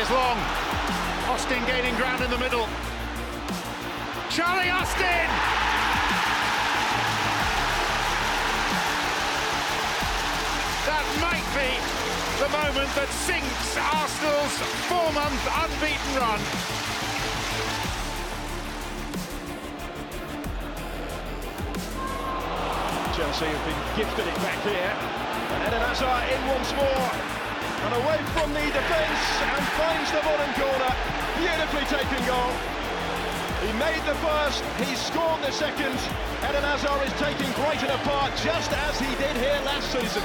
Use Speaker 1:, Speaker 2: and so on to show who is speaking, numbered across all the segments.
Speaker 1: Here's Long. Austin gaining ground in the middle. Charlie Austin! That might be the moment that sinks Arsenal's 4-month unbeaten run.
Speaker 2: Chelsea have been gifted it back here. And Eden Hazard in once more. And away from the defence and finds the bottom corner. Beautifully taken goal. He made the first, he scored the second. Eden Hazard is taking Brighton apart just as he did here last season.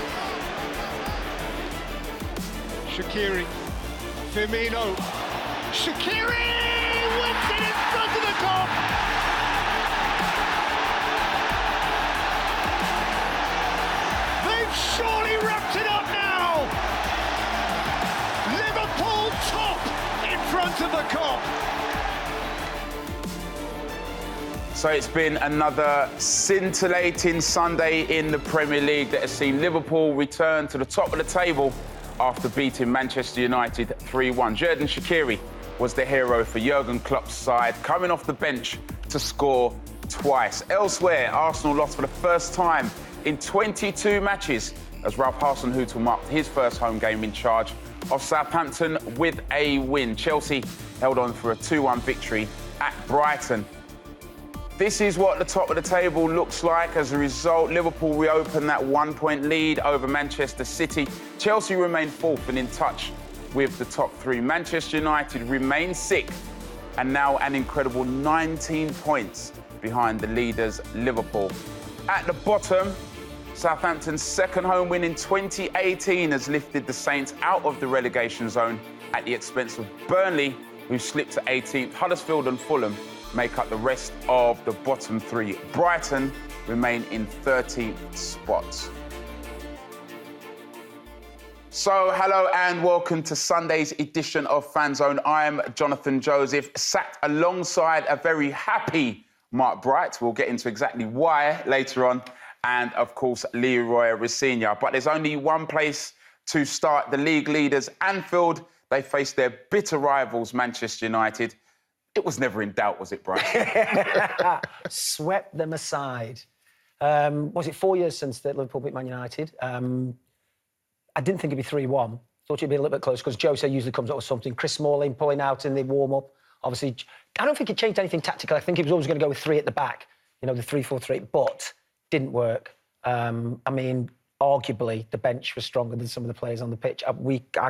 Speaker 1: Shaqiri, Firmino, Shaqiri wins it in front of the goal. They've surely wrapped it up now. Liverpool top in front of the Kop.
Speaker 3: So it's been another scintillating Sunday in the Premier League that has seen Liverpool return to the top of the table after beating Manchester United 3-1. Xherdan Shaqiri was the hero for Jurgen Klopp's side, coming off the bench to score twice. Elsewhere, Arsenal lost for the first time in 22 matches as Ralph Hasenhüttl marked his first home game in charge of Southampton with a win. Chelsea held on for a 2-1 victory at Brighton. This is what the top of the table looks like. As a result, Liverpool reopened that 1-point lead over Manchester City. Chelsea remain fourth and in touch with the top three. Manchester United remain sixth and now an incredible 19 points behind the leaders, Liverpool. At the bottom, Southampton's second home win in 2018 has lifted the Saints out of the relegation zone at the expense of Burnley, who slipped to 18th. Huddersfield and Fulham make up the rest of the bottom three. Brighton remain in 13th spots. So, hello and welcome to Sunday's edition of Fanzone. I'm Jonathan Joseph, sat alongside a very happy Mark Bright. We'll get into exactly why later on. And, of course, Leroy Rossigna. But there's only one place to start. The league leaders, Anfield, they face their bitter rivals, Manchester United. It was never in doubt, was it, Brian?
Speaker 4: Swept them aside. Was it 4 years since that Liverpool beat Man United? I didn't think it'd be 3-1. Thought it'd be a little bit close because Jose usually comes up with something. Chris Smalling pulling out in the warm-up. Obviously, I don't think it changed anything tactically. I think he was always going to go with three at the back, you know, the 3-4-3, but didn't work. I mean, arguably, the bench was stronger than some of the players on the pitch. I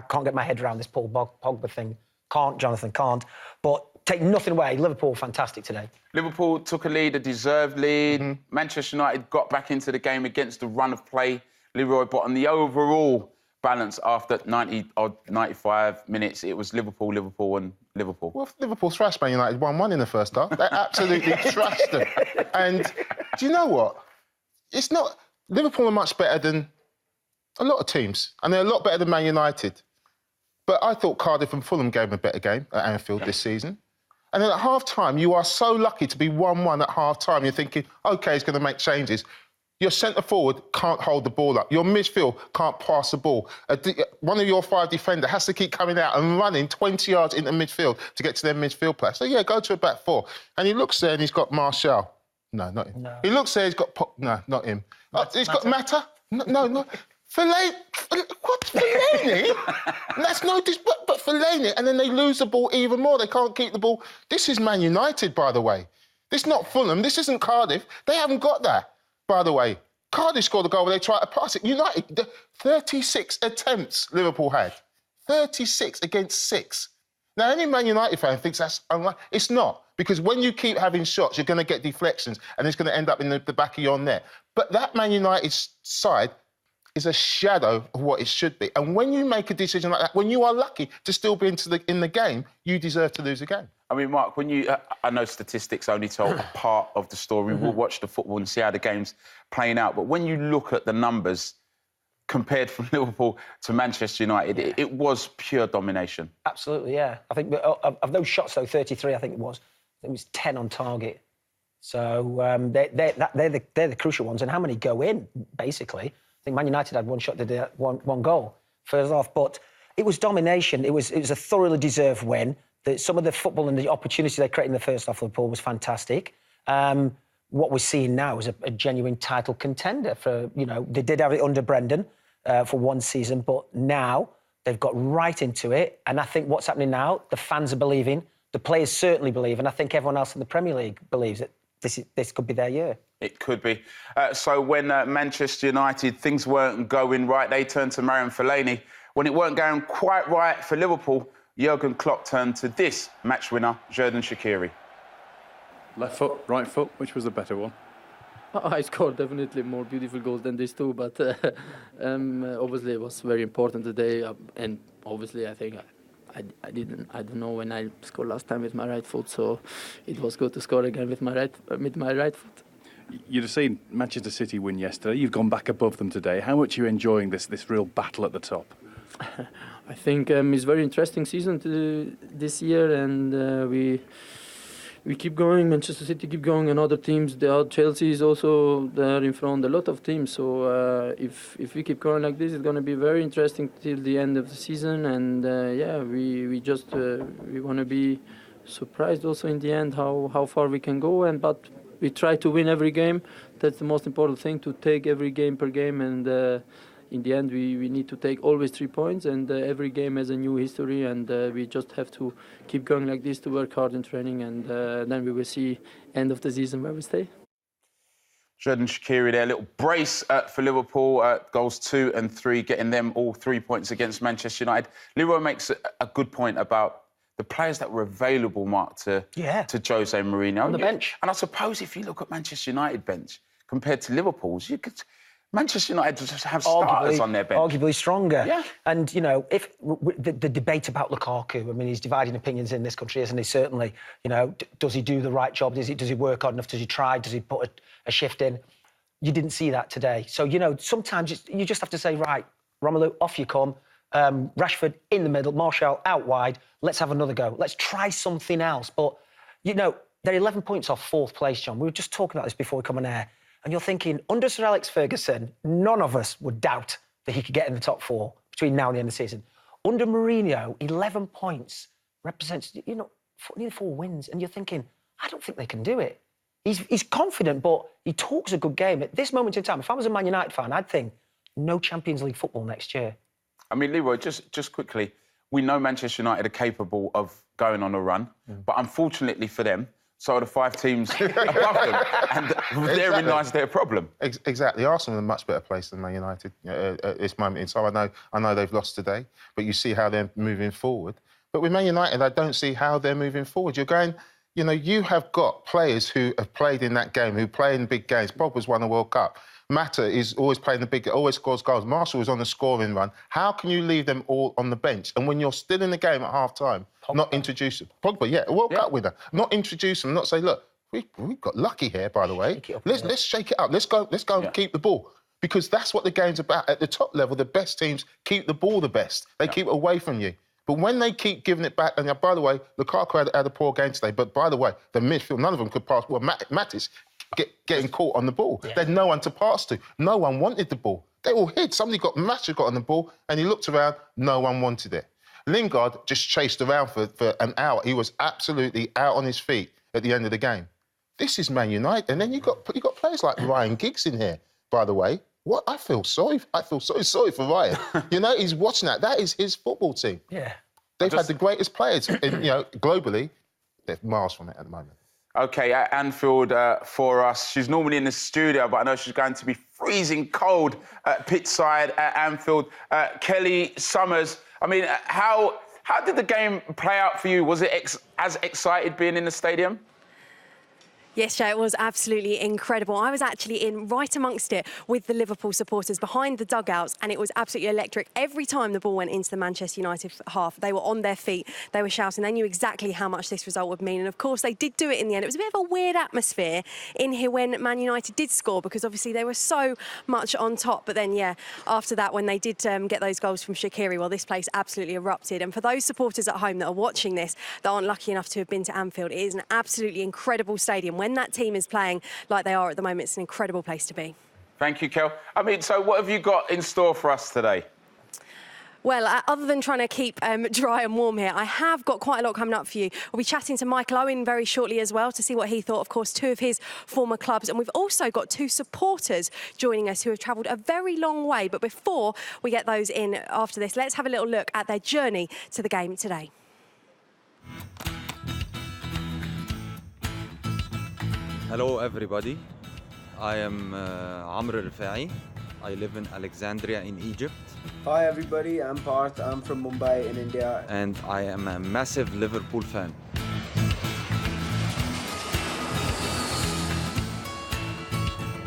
Speaker 4: can't get my head around this Paul Pogba thing. Can't, Jonathan, can't. But take nothing away. Liverpool, fantastic today. Liverpool took a lead, a deserved lead. Mm-hmm. Manchester United got back into the game against the run of play. Leroy, but on the overall balance after 95 minutes, it was Liverpool, and Liverpool.
Speaker 5: Well, Liverpool thrashed Man United 1-1 in the first half. They absolutely thrashed them. And do you know what? It's not... Liverpool are much better than a lot of teams, and they're a lot better than Man United. But I thought Cardiff and Fulham gave them a better game at Anfield this season. And then at half-time, you are so lucky to be 1-1 at half-time. You're thinking, OK, he's going to make changes. Your centre-forward can't hold the ball up. Your midfield can't pass the ball. One of your five defenders has to keep coming out and running 20 yards into midfield to get to their midfield play. So, yeah, go to a back four. And he looks there and he's got Martial. No, not him. No. He looks there, he's got... No, not him. He's got Mata. No. Fellaini. What? Fellaini? That's no... But Fellaini. And then they lose the ball even more. They can't keep the ball. This is Man United, by the way. This is not Fulham. This isn't Cardiff. They haven't got that, by the way. Cardiff scored a goal where they tried to pass it. United, 36 attempts Liverpool had. 36 against 6. Now, any Man United fan thinks that's unlikely. It's not, because when you keep having shots, you're going to get deflections and it's going to end up in the back of your net. But that Man United side is a shadow of what it should be. And when you make a decision like that, when you are lucky to still be in the game, you deserve to lose a game.
Speaker 3: I mean, Mark, when you... I know statistics only tell a part of the story. Mm-hmm. We'll watch the football and see how the game's playing out. But when you look at the numbers compared from Liverpool to Manchester United, it was pure domination.
Speaker 4: Absolutely, yeah. I think of those shots, though, 33, I think it was 10 on target. So they're the crucial ones. And how many go in, basically? I think Man United had one shot, one goal first off. But it was domination. It was a thoroughly deserved win. Some of the football and the opportunity they created in the first half of Liverpool was fantastic. What we're seeing now is a genuine title contender. They did have it under Brendan for one season, but now they've got right into it. And I think what's happening now, the fans are believing, the players certainly believe, and I think everyone else in the Premier League believes that this could be their year.
Speaker 3: It could be. So when Manchester United, things weren't going right, they turned to Marion Fellaini. When it weren't going quite right for Liverpool, Jurgen Klopp turned to this match winner, Xherdan Shaqiri.
Speaker 6: Left foot, right foot, which was the better one?
Speaker 7: I scored definitely more beautiful goals than these two, but obviously it was very important today, and obviously I think I don't know when I scored last time with my right foot, so it was good to score again with my right foot.
Speaker 6: You'd have seen Manchester City win yesterday. You've gone back above them today. How much are you enjoying this real battle at the top?
Speaker 7: I think it's a very interesting season this year, and we keep going. Manchester City keep going, and other teams. Chelsea is also there in front. A lot of teams. So if we keep going like this, it's going to be very interesting till the end of the season. And we want to be surprised also in the end how far we can go. But we try to win every game. That's the most important thing, to take every game per game. And in the end, we need to take always 3 points. And every game has a new history. And we just have to keep going like this, to work hard in training. And then we will see end of the season where we stay.
Speaker 3: Xherdan Shaqiri there, a little brace for Liverpool. Goals 2 and 3, getting them all 3 points against Manchester United. Leroy makes a good point about the players that were available, Mark, to Jose Mourinho.
Speaker 4: On the bench.
Speaker 3: And I suppose if you look at Manchester United bench compared to Liverpool's, Manchester United just have starters on their bench.
Speaker 4: Arguably stronger.
Speaker 3: Yeah.
Speaker 4: And, if the debate about Lukaku, I mean, he's dividing opinions in this country, isn't he? Certainly, does he do the right job? Does he work hard enough? Does he try? Does he put a shift in? You didn't see that today. So, sometimes you just have to say, right, Romelu, off you come. Rashford in the middle, Martial out wide. Let's have another go. Let's try something else. But, they're 11 points off 4th place, John. We were just talking about this before we come on air. And you're thinking, under Sir Alex Ferguson, none of us would doubt that he could get in the top 4 between now and the end of the season. Under Mourinho, 11 points represents, nearly 4 wins. And you're thinking, I don't think they can do it. He's confident, but he talks a good game. At this moment in time, if I was a Man United fan, I'd think, no Champions League football next year.
Speaker 3: I mean, Leroy, just quickly, we know Manchester United are capable of going on a run, but unfortunately for them, so are the 5 teams above them, and therein lies their problem.
Speaker 5: Exactly. Arsenal are in a much better place than Man United at this moment in time. I know they've lost today, but you see how they're moving forward. But with Man United, I don't see how they're moving forward. You're going, you have got players who have played in that game, who play in big games. Pogba's won a World Cup. Mata is always playing the big, always scores goals. Martial is on the scoring run. How can you leave them all on the bench? And when you're still in the game at half-time, not introduce them? Pogba, a World Cup winner. Not introduce them, not say, look, we've got lucky here, by the way. Let's shake it up. Let's go and keep the ball. Because that's what the game's about. At the top level, the best teams keep the ball the best. They keep it away from you. But when they keep giving it back, and by the way, Lukaku had a poor game today, but by the way, the midfield, none of them could pass. Well, Matis getting caught on the ball. Yeah. There's no one to pass to. No one wanted the ball. They all hid. Somebody got on the ball, and he looked around, no one wanted it. Lingard just chased around for an hour. He was absolutely out on his feet at the end of the game. This is Man United. And then you got players like Ryan Giggs in here, by the way. What? I feel so sorry for Ryan. He's watching that. That is his football team.
Speaker 4: Yeah.
Speaker 5: They've had the greatest players, globally. They're miles from it at the moment.
Speaker 3: OK, at Anfield for us. She's normally in the studio, but I know she's going to be freezing cold at pitchside at Anfield. Kelly Summers, I mean, how did the game play out for you? Was it as excited being in the stadium?
Speaker 8: Yes, Joe, it was absolutely incredible. I was actually in right amongst it with the Liverpool supporters behind the dugouts, and it was absolutely electric. Every time the ball went into the Manchester United half, they were on their feet, they were shouting, they knew exactly how much this result would mean. And of course, they did do it in the end. It was a bit of a weird atmosphere in here when Man United did score, because obviously they were so much on top. But then, after that, when they did get those goals from Shaqiri, well, this place absolutely erupted. And for those supporters at home that are watching this, that aren't lucky enough to have been to Anfield, it is an absolutely incredible stadium. When that team is playing like they are at the moment, it's an incredible place to be.
Speaker 3: Thank you, Kel. I mean, so what have you got in store for us today?
Speaker 8: Well, other than trying to keep dry and warm here, I have got quite a lot coming up for you. We'll be chatting to Michael Owen very shortly as well to see what he thought, of course, two of his former clubs. And we've also got two supporters joining us who have travelled a very long way. But before we get those in after this, let's have a little look at their journey to the game today.
Speaker 9: Hello, everybody. I am Amr Rifai. I live in Alexandria in Egypt.
Speaker 10: Hi everybody, I'm Parth. I'm from Mumbai in India.
Speaker 9: And I am a massive Liverpool fan.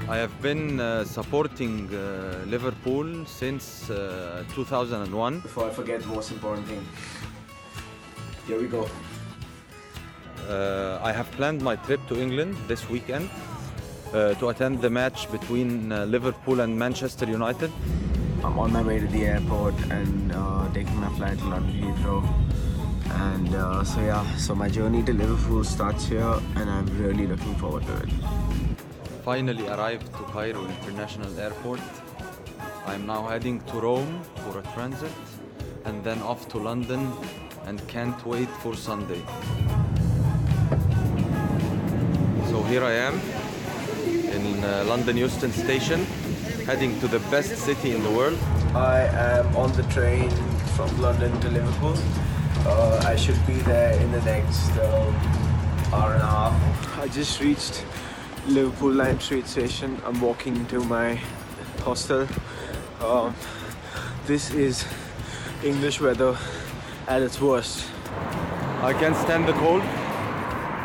Speaker 9: I have been supporting Liverpool since 2001.
Speaker 10: Before I forget the most important thing, here we go.
Speaker 9: I have planned my trip to England this weekend to attend the match between Liverpool and Manchester United.
Speaker 10: I'm on my way to the airport and taking my flight to London Heathrow. And so my journey to Liverpool starts here and I'm really looking forward to it.
Speaker 9: Finally arrived to Cairo International Airport. I'm now heading to Rome for a transit and then off to London and can't wait for Sunday. So here I am in London Euston Station, heading to the best city in the world.
Speaker 10: I am on the train from London to Liverpool. I should be there in the next hour and a half. I just reached Liverpool Lime Street Station. I'm walking to my hostel. This is English weather at its worst.
Speaker 9: I can't stand the cold,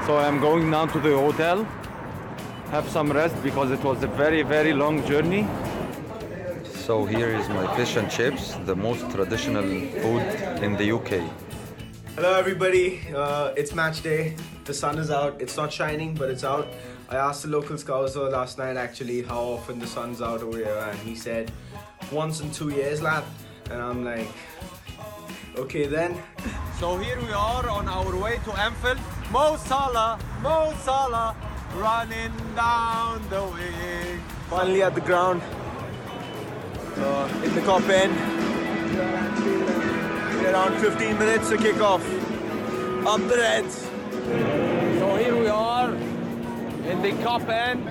Speaker 9: so I'm going now to the hotel, have some rest because it was a very, very long journey. So here is my fish and chips, the most traditional food in the UK.
Speaker 10: Hello everybody, it's match day. The sun is out. It's not shining, but it's out. I asked the local scouser last night actually how often the sun's out over here, and he said once in 2 years, lad. And I'm like, okay then.
Speaker 11: So here we are on our way to Anfield. Mo Salah, running down the wing.
Speaker 10: Finally at the ground, in the Cop end. Around 15 minutes to kick off. Up the Reds.
Speaker 11: So here we are in the Cop end.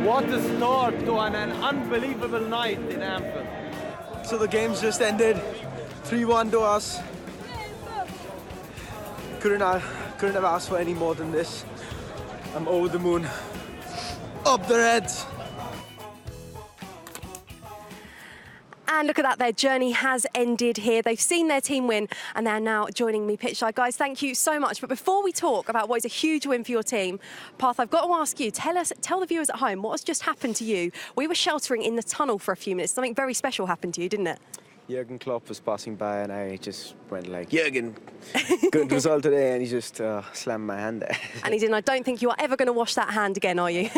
Speaker 11: What a start to an unbelievable night in Anfield.
Speaker 10: So the game's just ended. 3-1 to us. Couldn't have asked for any more than this. I'm over the moon. Up the Reds.
Speaker 8: And look at that, their journey has ended here. They've seen their team win and they're now joining me pitchside. Guys, thank you so much. But before we talk about what is a huge win for your team, Parth, I've got to ask you, tell the viewers at home, what has just happened to you? We were sheltering in the tunnel for a few minutes. Something very special happened to you, didn't it?
Speaker 10: Jurgen Klopp was passing by and I just went like, Jurgen, good result today, and he just slammed my hand there.
Speaker 8: And he didn't. I don't think you are ever going to wash that hand again, are you?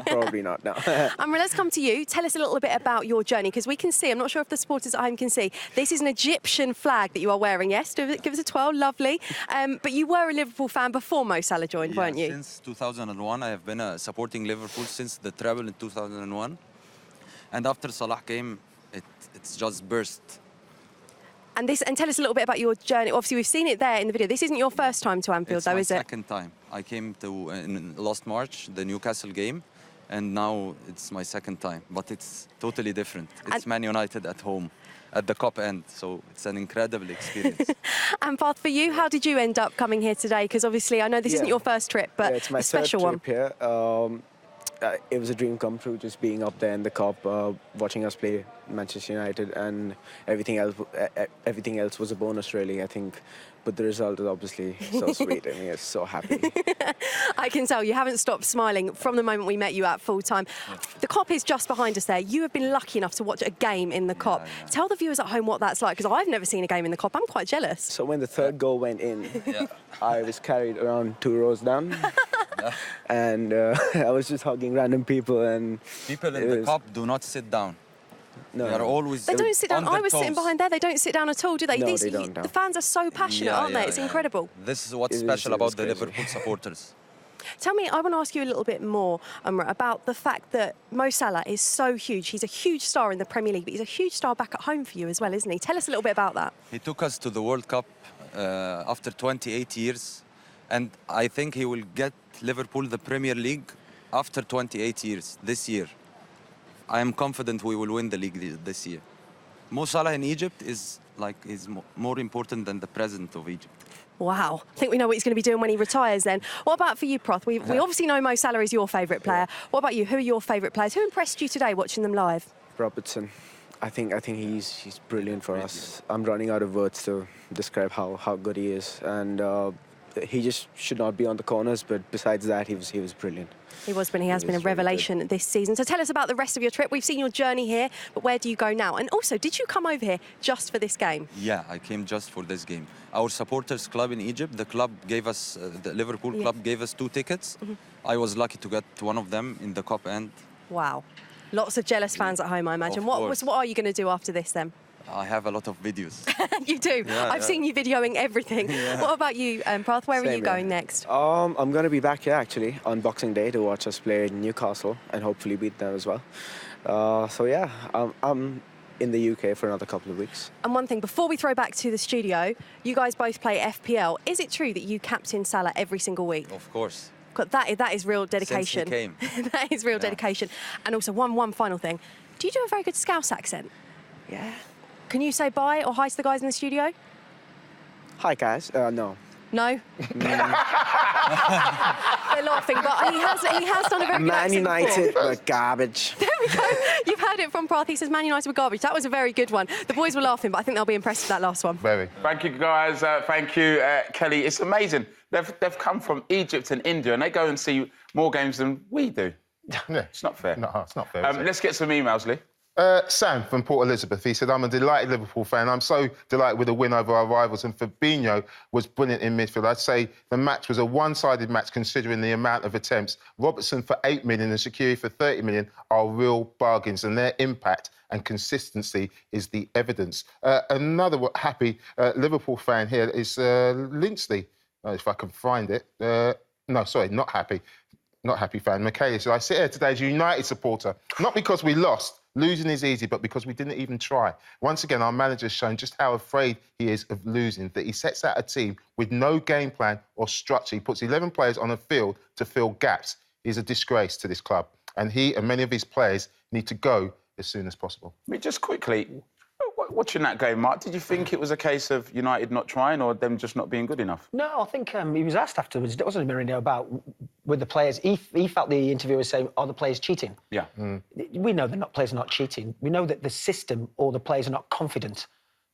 Speaker 10: Probably not, no.
Speaker 8: Amra, let's come to you. Tell us a little bit about your journey, because we can see, I'm not sure if the supporters at home can see, this is an Egyptian flag that you are wearing, yes? Give us a twirl, lovely. But you were a Liverpool fan before Mo Salah joined, weren't you?
Speaker 9: Since 2001, I have been supporting Liverpool since the treble in 2001. And after Salah came, it's just burst.
Speaker 8: And tell us a little bit about your journey. Obviously, we've seen it there in the video. This isn't your first time to Anfield, though, is it?
Speaker 9: It's my second time. I came to in last March, the Newcastle game, and now it's my second time. But it's totally different. It's Man United at home, at the Cop end, so it's an incredible experience.
Speaker 8: And Parth, for you, how did you end up coming here today? Because obviously, I know this isn't your first trip, but
Speaker 10: it's my
Speaker 8: a special
Speaker 10: third trip here. It was a dream come true, just being up there in the Cop, watching us play Manchester United, and everything else was a bonus, really, I think. But the result is obviously so sweet. I mean, it's so happy.
Speaker 8: I can tell you haven't stopped smiling from the moment we met you at full time. The Cop is just behind us there. You have been lucky enough to watch a game in the Cop. Tell the viewers at home what that's like, because I've never seen a game in the Cop. I'm quite jealous.
Speaker 10: So when the third goal went in, I was carried around 2 rows down. And I was just hugging random people. And
Speaker 9: people in the Cop do not sit down.
Speaker 10: No,
Speaker 9: they are always
Speaker 8: They don't sit down. I was
Speaker 9: toes.
Speaker 8: sitting behind there. They don't sit down at all, do they?
Speaker 10: No, they don't.
Speaker 8: The fans are so passionate, aren't they? It's incredible.
Speaker 9: This is what's special about the Liverpool supporters.
Speaker 8: Tell me, I want to ask you a little bit more, about the fact that Mo Salah is so huge. He's a huge star in the Premier League, but he's a huge star back at home for you as well, isn't he? Tell us a little bit about that.
Speaker 9: He took us to the World Cup after 28 years, and I think he will get Liverpool the Premier League after 28 years, this year. I am confident we will win the league this year. Mo Salah in Egypt is more important than the president of Egypt.
Speaker 8: Wow. I think we know what he's going to be doing when he retires then. What about for you, Parth? We obviously know Mo Salah is your favourite player. What about you? Who are your favourite players? Who impressed you today watching them live?
Speaker 10: Robertson. I think he's brilliant for us. I'm running out of words to describe how good he is, and he just should not be on the corners. But besides that, he was brilliant.
Speaker 8: He was, but he has been a revelation this season. So tell us about the rest of your trip. We've seen your journey here, but where do you go now? And also, did you come over here just for this game?
Speaker 9: Yeah, I came just for this game. Our supporters club in Egypt, the club gave us, the Liverpool club gave us 2 tickets. I was lucky to get one of them in the cup end.
Speaker 8: Wow. Lots of jealous fans at home, I imagine. What are you going to do after this then?
Speaker 9: I have a lot of videos.
Speaker 8: You do?
Speaker 9: Yeah,
Speaker 8: I've seen you videoing everything. Yeah. What about you, Parth? Where are you going next?
Speaker 10: I'm going to be back here, actually, on Boxing Day to watch us play Newcastle and hopefully beat them as well. So, yeah, I'm in the UK for another couple of weeks.
Speaker 8: And one thing, before we throw back to the studio, you guys both play FPL. Is it true that you captain Salah every single week?
Speaker 9: Of course.
Speaker 8: That is real dedication.
Speaker 9: Since he came.
Speaker 8: That is real dedication. And also, one final thing. Do you do a very good Scouse accent?
Speaker 10: Yeah.
Speaker 8: Can you say bye or hi to the guys in the studio?
Speaker 10: Hi, guys. No.
Speaker 8: No? They're laughing, but he has done a very good
Speaker 10: Man
Speaker 8: accent
Speaker 10: United
Speaker 8: before.
Speaker 10: were garbage.
Speaker 8: There we go. You've heard it from Parth. He says Man United were garbage. That was a very good one. The boys were laughing, but I think they'll be impressed with that last one.
Speaker 5: Very.
Speaker 3: Thank you, guys. Thank you, Kelly. It's amazing. They've come from Egypt and India, and they go and see more games than we do.
Speaker 5: Yeah.
Speaker 3: It's not fair.
Speaker 5: No, it's not fair. Is it?
Speaker 3: Let's get some emails, Lee.
Speaker 5: Sam from Port Elizabeth, he said, I'm a delighted Liverpool fan. I'm so delighted with the win over our rivals, and Fabinho was brilliant in midfield. I'd say the match was a one-sided match considering the amount of attempts. Robertson for 8 million and Shaqiri for 30 million are real bargains, and their impact and consistency is the evidence. Another happy Liverpool fan here is Linsley, if I can find it. No, sorry, not happy. Not happy fan. Michaela said, I sit here today as a United supporter, not because we lost. Losing is easy, but because we didn't even try. Once again, our manager's shown just how afraid he is of losing, that he sets out a team with no game plan or structure. He puts 11 players on a field to fill gaps. He's a disgrace to this club, and he and many of his players need to go as soon as possible.
Speaker 3: I mean, just quickly, watching that game, Mark, did you think it was a case of United not trying or them just not being good enough?
Speaker 4: No, I think he was asked afterwards, wasn't he, Mourinho, about with the players. He felt the interviewer was saying, are the players cheating?
Speaker 3: Yeah.
Speaker 4: We know players are not cheating. We know that the system or the players are not confident.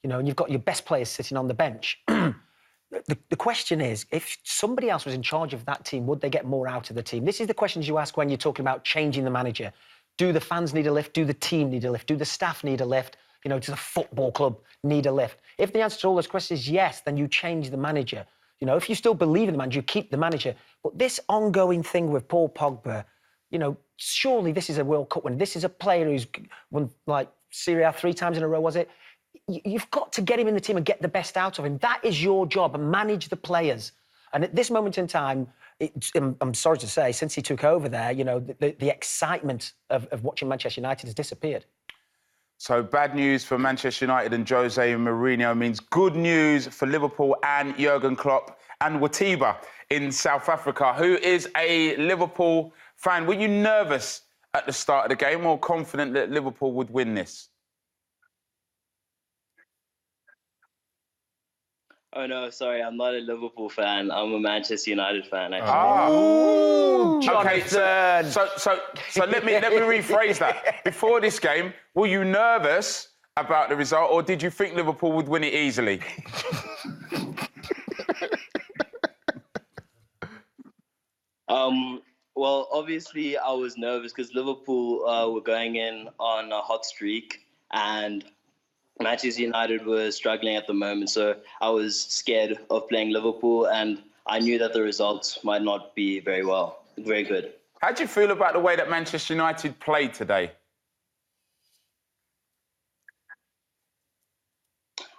Speaker 4: You know, and you've got your best players sitting on the bench. The question is, if somebody else was in charge of that team, would they get more out of the team? This is the questions you ask when you're talking about changing the manager. Do the fans need a lift? Do the team need a lift? Do the staff need a lift? You know, does the football club need a lift? If the answer to all those questions is yes, then you change the manager. You know, if you still believe in the manager, you keep the manager. But this ongoing thing with Paul Pogba, you know, surely this is a World Cup winner. This is a player who's won, like, Serie A 3 times in a row, was it? You've got to get him in the team and get the best out of him. That is your job, and manage the players. And at this moment in time, I'm sorry to say, since he took over there, you know, the excitement of watching Manchester United has disappeared.
Speaker 3: So bad news for Manchester United and Jose Mourinho means good news for Liverpool and Jurgen Klopp and Watiba in South Africa, who is a Liverpool fan. Were you nervous at the start of the game or confident that Liverpool would win this?
Speaker 12: Oh, no, sorry, I'm not a Liverpool fan. I'm a Manchester United fan, actually.
Speaker 3: Oh, okay, so let me rephrase that. Before this game, were you nervous about the result, or did you think Liverpool would win it easily?
Speaker 12: Well, obviously, I was nervous because Liverpool were going in on a hot streak, and Manchester United were struggling at the moment, so I was scared of playing Liverpool, and I knew that the results might not be very good.
Speaker 3: How do you feel about the way that Manchester United played today?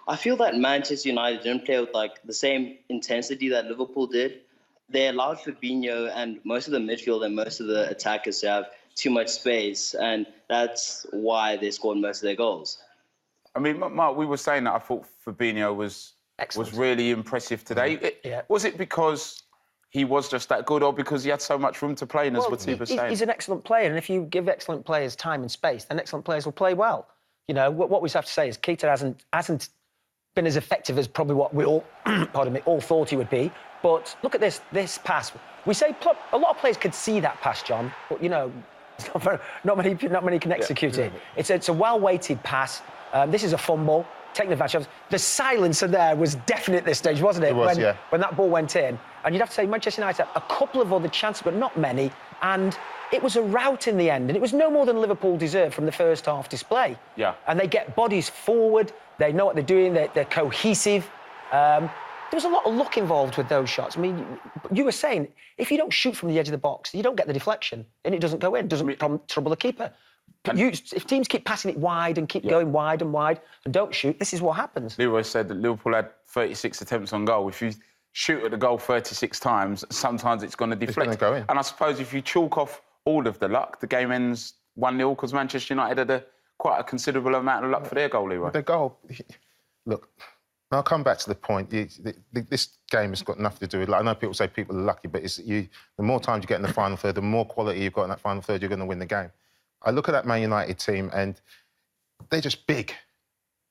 Speaker 12: I feel that Manchester United didn't play with the same intensity that Liverpool did. they allowed Fabinho and most of the midfield and most of the attackers to have too much space, and that's why they scored most of their goals.
Speaker 3: I mean, Mark, we were saying that I thought Fabinho was really impressive today. Was it because he was just that good, or because he had so much room to play? And as Watiba was saying,
Speaker 4: he's an excellent player, and if you give excellent players time and space, then excellent players will play well. You know, what we have to say is Keita hasn't been as effective as probably what we all, pardon me, all thought he would be. But look at this pass. We say a lot of players could see that pass, John, but you know, not many can execute it. It's a well-weighted pass. This is a fumble, taking advantage of. The silencer there was definite at this stage, wasn't it? When that ball went in. And you'd have to say Manchester United had a couple of other chances, but not many. And it was a rout in the end. And it was no more than Liverpool deserved from the first half display.
Speaker 3: Yeah.
Speaker 4: And they get bodies forward. They know what they're doing. They're cohesive. There was a lot of luck involved with those shots. I mean, you were saying, if you don't shoot from the edge of the box, you don't get the deflection, and it doesn't go in. It doesn't trouble the keeper. But if teams keep passing it wide and keep going wide and wide and don't shoot, this is what happens.
Speaker 3: Leroy said that Liverpool had 36 attempts on goal. If you shoot at the goal 36 times, sometimes it's going to deflect.
Speaker 5: It's going to go in.
Speaker 3: And I suppose if you chalk off all of the luck, the game ends 1-0 because Manchester United had quite a considerable amount of luck for their goal, Leroy.
Speaker 5: The goal... Look... I'll come back to the point. This game has got nothing to do with... I know people say people are lucky, but the more times you get in the final third, the more quality you've got in that final third, you're going to win the game. I look at that Man United team, and they're just big.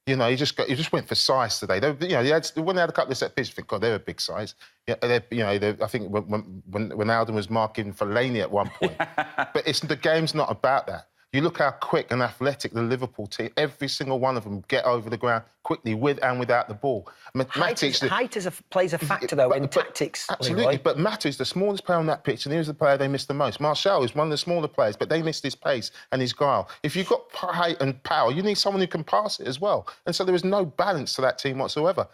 Speaker 5: You know, you just went for size today. When they had a couple of set pieces, you think, God, they're a big size. Yeah, I think when Alden was marking Fellaini at one point. But the game's not about that. You look how quick and athletic the Liverpool team, every single one of them get over the ground quickly with and without the ball.
Speaker 4: Height plays a factor, though, in tactics.
Speaker 5: Absolutely,
Speaker 4: Leroy.
Speaker 5: but Matu is the smallest player on that pitch, and he was the player they missed the most. Martial is one of the smaller players, but they missed his pace and his guile. If you've got height and power, you need someone who can pass it as well. And so there was no balance to that team whatsoever.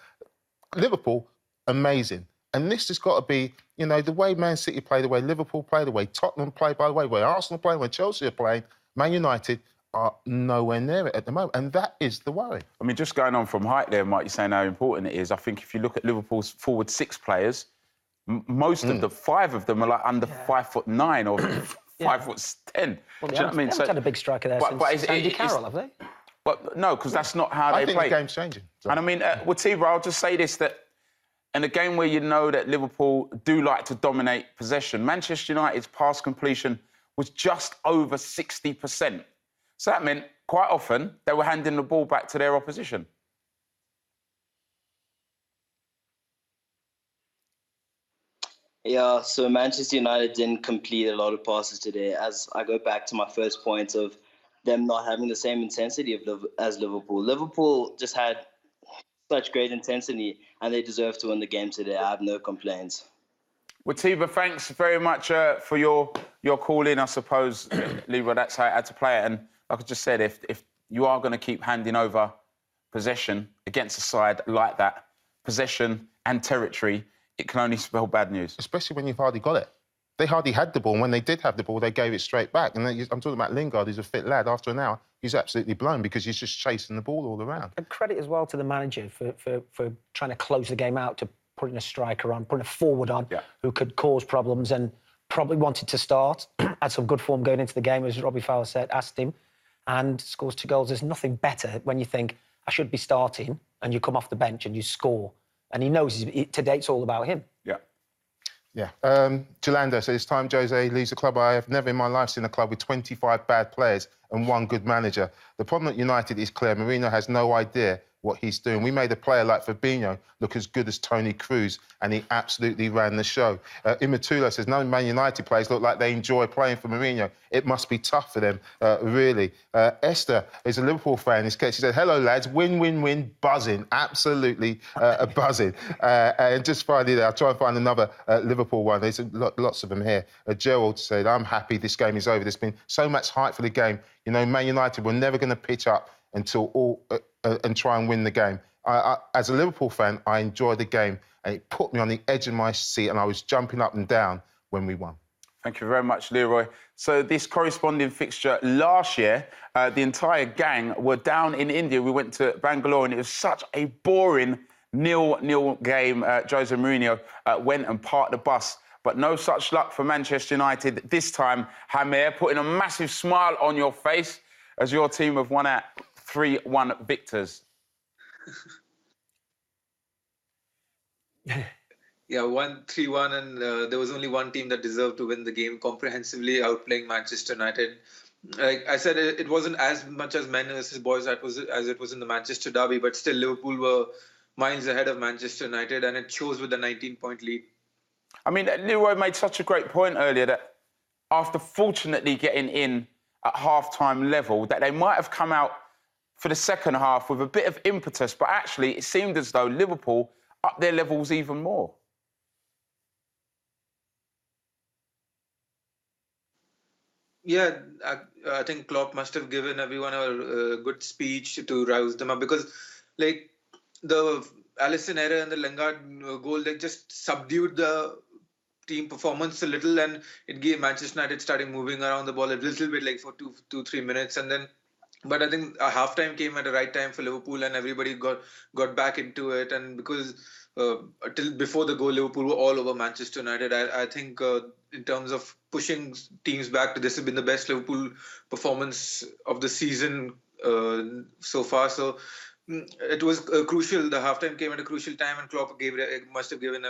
Speaker 5: Liverpool, amazing. And this has got to be, you know, the way Man City play, the way Liverpool play, the way Tottenham play, by the way Arsenal play, when Chelsea are playing, Man United are nowhere near it at the moment, and that is the worry.
Speaker 3: I mean, just going on from height there, Mike, you're saying how important it is. I think if you look at Liverpool's forward 6 players, most of the 5 of them are like under 5'9" or 5'10".
Speaker 4: Well,
Speaker 3: do you know what I mean?
Speaker 4: They haven't had a big striker there since Andy Carroll, have they?
Speaker 3: But no, because that's not how they play.
Speaker 5: I think the game's changing. So.
Speaker 3: And I mean, Watiba, I'll just say this, that in a game where you know that Liverpool do like to dominate possession, Manchester United's pass completion was just over 60%. So that meant quite often they were handing the ball back to their opposition.
Speaker 12: Yeah, so Manchester United didn't complete a lot of passes today, as I go back to my first point of them not having the same intensity as Liverpool. Liverpool just had such great intensity, and they deserve to win the game today. I have no complaints.
Speaker 3: Watiba, thanks very much for your call in, I suppose, Leroy. That's how I had to play it. And like I just said, if you are going to keep handing over possession against a side like that, possession and territory, it can only spell bad news.
Speaker 5: Especially when you've hardly got it. They hardly had the ball, and when they did have the ball, they gave it straight back. And I'm talking about Lingard, who's a fit lad. After an hour, he's absolutely blown because he's just chasing the ball all around.
Speaker 4: And credit as well to the manager for trying to close the game out, to putting a striker on, putting a forward on who could cause problems and probably wanted to start. Had some good form going into the game, as Robbie Fowler said, asked him, and scores 2 goals. There's nothing better when you think, I should be starting, and you come off the bench and you score. And he knows today it's all about him.
Speaker 3: Yeah.
Speaker 5: Yeah. Jolando says, it's time Jose leaves the club. I have never in my life seen a club with 25 bad players and 1 good manager. The problem at United is clear. Mourinho has no idea what he's doing. We made a player like Fabinho look as good as Toni Kroos, and he absolutely ran the show. Imatula says, none of Man United players look like they enjoy playing for Mourinho. It must be tough for them, really. Esther is a Liverpool fan in this case. She said, hello, lads, win, win, win, buzzing, absolutely buzzing. And just finally, I'll try and find another Liverpool one. There's lots of them here. Gerald said, I'm happy this game is over. There's been so much hype for the game. You know, Man United were never going to pitch up until and try and win the game. As a Liverpool fan, I enjoyed the game, and it put me on the edge of my seat, and I was jumping up and down when we won.
Speaker 3: Thank you very much, Leroy. So this corresponding fixture last year, the entire gang were down in India. We went to Bangalore, and it was such a boring 0-0 game. Jose Mourinho went and parked the bus But no such luck for Manchester United this time. Hamir, putting a massive smile on your face as your team have won out 3-1 victors.
Speaker 13: Yeah, 3-1, and there was only one team that deserved to win the game, comprehensively outplaying Manchester United. Like I said, it wasn't as much as men versus boys as it was in the Manchester derby, but still Liverpool were miles ahead of Manchester United, and it shows with the 19-point lead.
Speaker 3: I mean, Leroy made such a great point earlier that after fortunately getting in at half-time level, that they might have come out for the second half with a bit of impetus, but actually it seemed as though Liverpool upped their levels even more.
Speaker 13: Yeah, I think Klopp must have given everyone a good speech to rouse them up, because, like, the Alisson error and the Lingard goal, they just subdued the team performance a little, and it gave Manchester United starting moving around the ball a little bit, like for 2-3 minutes, and then. But I think a halftime came at the right time for Liverpool, and everybody got back into it. And because till before the goal, Liverpool were all over Manchester United. I think in terms of pushing teams back, this has been the best Liverpool performance of the season so far. So it was crucial. The halftime came at a crucial time, and Klopp must have given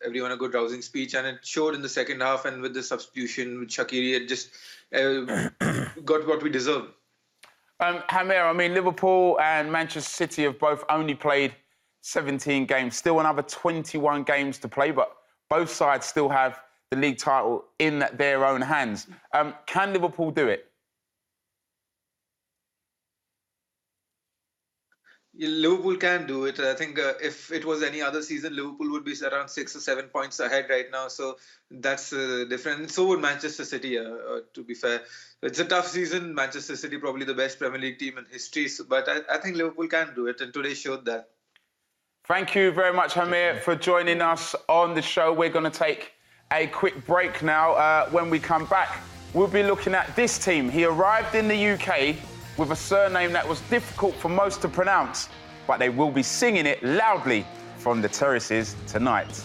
Speaker 13: everyone a good rousing speech, and it showed in the second half. And with the substitution with Shaqiri, it just got what we deserved.
Speaker 3: Hamir, I mean, Liverpool and Manchester City have both only played 17 games. Still another 21 games to play, but both sides still have the league title in their own hands. Can Liverpool do it?
Speaker 13: Liverpool can do it. I think if it was any other season, Liverpool would be around 6 or 7 points ahead right now. So that's different. So would Manchester City, to be fair. It's a tough season. Manchester City, probably the best Premier League team in history. But I think Liverpool can do it, and today showed that.
Speaker 3: Thank you very much, Hamir, for joining us on the show. We're going to take a quick break now. When we come back, we'll be looking at this team. He arrived in the UK with a surname that was difficult for most to pronounce, but they will be singing it loudly from the terraces tonight.